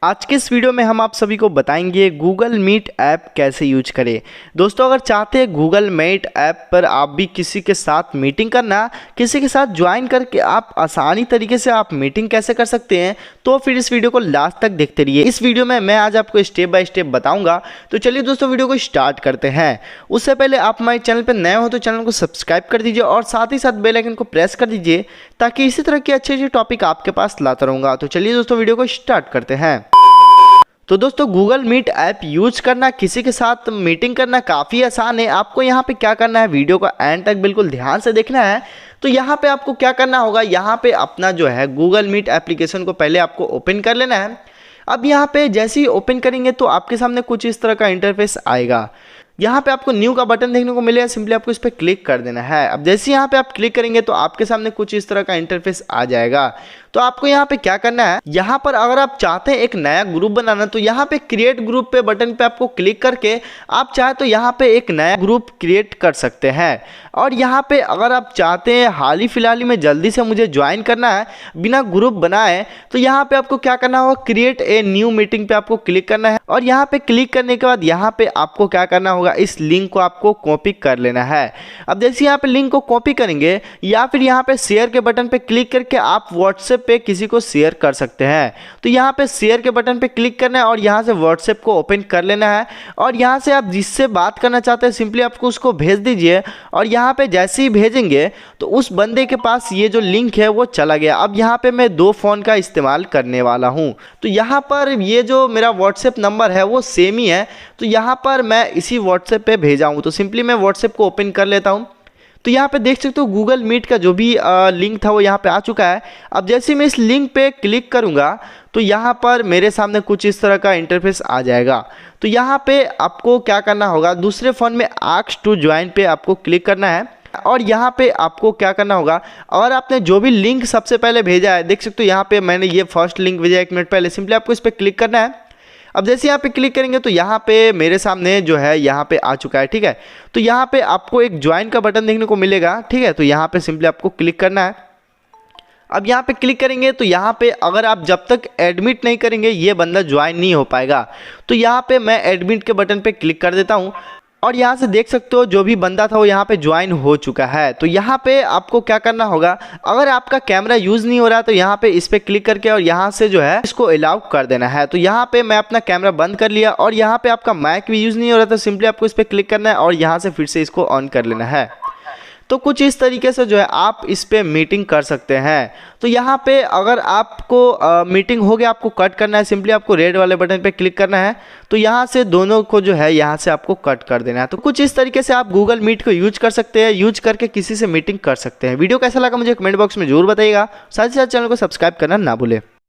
आज के इस वीडियो में हम आप सभी को बताएंगे गूगल मीट ऐप कैसे यूज करें। दोस्तों, अगर चाहते हैं गूगल मीट ऐप पर आप भी किसी के साथ मीटिंग करना, किसी के साथ ज्वाइन करके आप आसानी तरीके से आप मीटिंग कैसे कर सकते हैं, तो फिर इस वीडियो को लास्ट तक देखते रहिए। इस वीडियो में मैं आज आपको स्टेप बाय स्टेप बताऊंगा। तो चलिए दोस्तों, वीडियो को स्टार्ट करते हैं। उससे पहले आप हमारे चैनल पर नए हो तो चैनल को सब्सक्राइब कर दीजिए और साथ ही साथ बेल आइकन को प्रेस कर दीजिए, ताकि इसी तरह के अच्छे अच्छे टॉपिक आपके पास लाता रहूँगा। तो चलिए दोस्तों, वीडियो को स्टार्ट करते हैं। तो दोस्तों, गूगल मीट ऐप यूज करना, किसी के साथ मीटिंग करना काफ़ी आसान है। आपको यहाँ पे क्या करना है, वीडियो को एंड तक बिल्कुल ध्यान से देखना है। तो यहाँ पे आपको क्या करना होगा, यहाँ पे अपना जो है गूगल मीट एप्लीकेशन को पहले आपको ओपन कर लेना है। अब यहाँ पे जैसे ही ओपन करेंगे तो आपके सामने कुछ इस तरह का इंटरफेस आएगा। यहाँ पे आपको न्यू का बटन देखने को मिलेगा, सिंपली आपको इस पर क्लिक कर देना है। अब जैसे यहाँ पे आप क्लिक करेंगे तो आपके सामने कुछ इस तरह का इंटरफेस आ जाएगा। तो आपको यहाँ पे क्या करना है, यहाँ पर अगर आप चाहते हैं एक नया ग्रुप बनाना, तो यहाँ पे क्रिएट ग्रुप पे बटन पे आपको क्लिक करके आप चाहे तो यहाँ पे एक नया ग्रुप क्रिएट कर सकते हैं। और यहाँ पे अगर आप चाहते हैं हाल ही फिलहाल में जल्दी से मुझे ज्वाइन करना है बिना ग्रुप बनाए, तो यहाँ पे आपको क्या करना होगा, क्रिएट ए न्यू मीटिंग पे आपको क्लिक करना है। और यहाँ पे क्लिक करने के बाद यहाँ पे आपको क्या करना होगा, इस लिंक को आपको कॉपी कर लेना है। अब जैसे यहाँ पे लिंक को कॉपी करेंगे या फिर यहाँ पे शेयर के बटन पे क्लिक करके आप व्हाट्सएप पे किसी को शेयर कर सकते हैं। तो यहाँ पे शेयर के बटन पे क्लिक करना है और यहाँ से व्हाट्सएप को ओपन कर लेना है। और यहाँ से आप जिससे बात करना चाहते हैं सिंपली आपको उसको भेज दीजिए। और यहाँ पे जैसे ही भेजेंगे तो उस बंदे के पास ये जो लिंक है वो चला गया। अब यहाँ पे मैं 2 फ़ोन का इस्तेमाल करने वाला हूँ, तो यहाँ पर ये जो मेरा व्हाट्सएप नंबर है वो सेम ही है। तो यहाँ पर मैं इसी व्हाट्सएप पे भेजा हूँ। तो सिंपली मैं व्हाट्सएप को ओपन कर लेता हूँ। तो यहाँ पे देख सकते हो गूगल मीट का जो भी लिंक था वो यहाँ पे आ चुका है। अब जैसे ही मैं इस लिंक पे क्लिक करूँगा तो यहाँ पर मेरे सामने कुछ इस तरह का इंटरफेस आ जाएगा। तो यहाँ पे आपको क्या करना होगा, दूसरे फ़ोन में आस्क टू ज्वाइन पे आपको क्लिक करना है। और यहाँ पे आपको क्या करना होगा, और आपने जो भी लिंक सबसे पहले भेजा है, देख सकते हो यहाँ पे मैंने ये फर्स्ट लिंक भेजा 1 मिनट पहले, सिंपली आपको इस पर क्लिक करना है। अब जैसे यहाँ पे क्लिक करेंगे तो यहाँ पे मेरे सामने जो है यहाँ पे आ चुका है, ठीक है। तो यहाँ पे आपको एक ज्वाइन का बटन देखने को मिलेगा, ठीक है। तो यहाँ पे सिंपली आपको क्लिक करना है। अब यहाँ पे क्लिक करेंगे तो यहाँ पे अगर आप जब तक एडमिट नहीं करेंगे ये बंदा ज्वाइन नहीं हो पाएगा। तो यहाँ पे मैं एडमिट के बटन पे क्लिक कर देता हूँ और यहाँ से देख सकते हो जो भी बंदा था वो यहाँ पे ज्वाइन हो चुका है। तो यहाँ पे आपको क्या करना होगा, अगर आपका कैमरा यूज़ नहीं हो रहा है तो यहाँ पे इस पर क्लिक करके और यहाँ से जो है इसको अलाउ कर देना है। तो यहाँ पे मैं अपना कैमरा बंद कर लिया और यहाँ पे आपका माइक भी यूज़ नहीं हो रहा, तो सिंपली आपको इस पर क्लिक करना है और यहाँ से फिर से इसको ऑन कर लेना है। तो कुछ इस तरीके से जो है आप इस पे मीटिंग कर सकते हैं। तो यहाँ पे अगर आपको मीटिंग हो गया, आपको कट करना है, सिंपली आपको रेड वाले बटन पे क्लिक करना है। तो यहाँ से दोनों को जो है यहाँ से आपको कट कर देना है। तो कुछ इस तरीके से आप गूगल मीट को यूज कर सकते हैं, यूज करके किसी से मीटिंग कर सकते हैं। वीडियो कैसा लगा मुझे कमेंट बॉक्स में जरूर बताइएगा। साथ ही साथ चैनल को सब्सक्राइब करना ना भूलें।